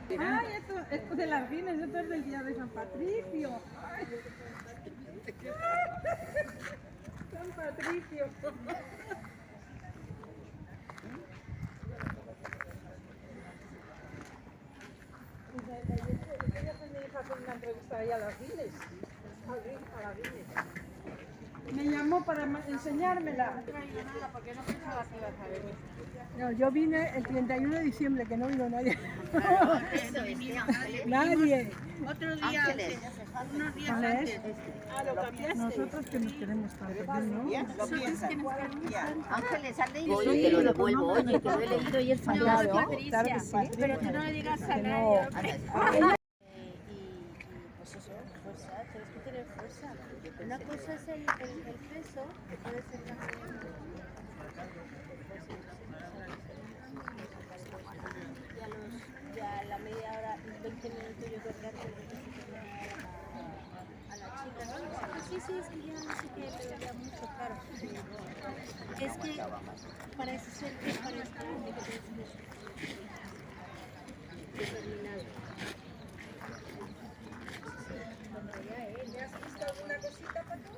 Ay, esto de las Guinness, esto es del día de San Patricio. San Patricio. Hacer una entrevista ahí a las Guinness. A las Guinness. Me llamó para enseñármela. No, yo vine el 31 de diciembre, que no vino nadie. Nadie. Otro día antes, unos días ¿Ves? antes. Lo cambiaste. Nosotros que nos queremos tanto, ¿no? Ángeles, han leído. Oye, te lo devuelvo, oye, que lo he leído y es fallado. Claro que sí. Pero tú no le digas a Que nadie. no. Pues eso, fuerza, tienes que tener fuerza. Una cosa es el peso, que puede ser también. Ya a la media hora, 20 minutos yo creo que a la chica, ¿no? Sí, es que ya no sé qué, pero ya mucho, claro. Es que parece ser que para esta gente que tienes determinado. ¿Ya has visto alguna cosita, Pato?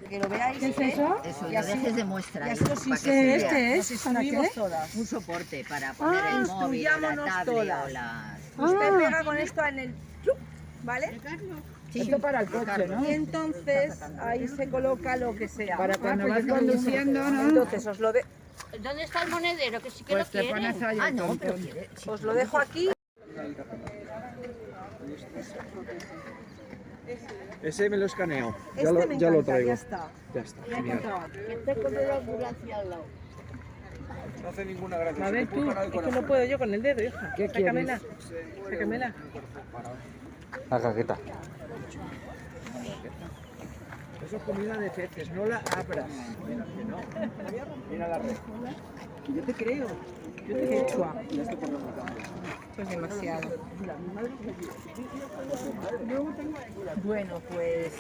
Que lo veáis. ¿Qué es eso? Eso, y lo dejes de muestra. y ¿eh? esto sí Para que se se ¿Qué vea. es? ¿Es para qué? todas. Un soporte para poner el móvil, o la Instruyámonos tablet todas. o las... Usted pega con esto en el chup, ¿vale? Esto para el coche, ¿no? Y entonces ahí se coloca lo que sea. Para cuando vas conduciendo, ¿no? Entonces os lo, ¿Dónde está el monedero? Que sí que Pues lo te quiere. pones ahí el No, pero tontón. quiere. Sí. os lo dejo aquí. Ese me lo escaneo. Este Ya lo, me ya lo encanta, traigo. ya está. Ya está, genial. Que esté con la ambulancia al lado. No hace ninguna gracia. A se ver me puede tú, parar el es que corazón. no puedo yo con el dedo, hija. ¿Qué Sácamela. quieres? Sácamela. La caqueta. Eso es comida de peces, no la abras. Mira, que no. Mira la red. Yo te creo. Yo te creo. Quechua. Ya estoy por la boca. Esto es demasiado. Mira, mi madre es de allí. Bueno, pues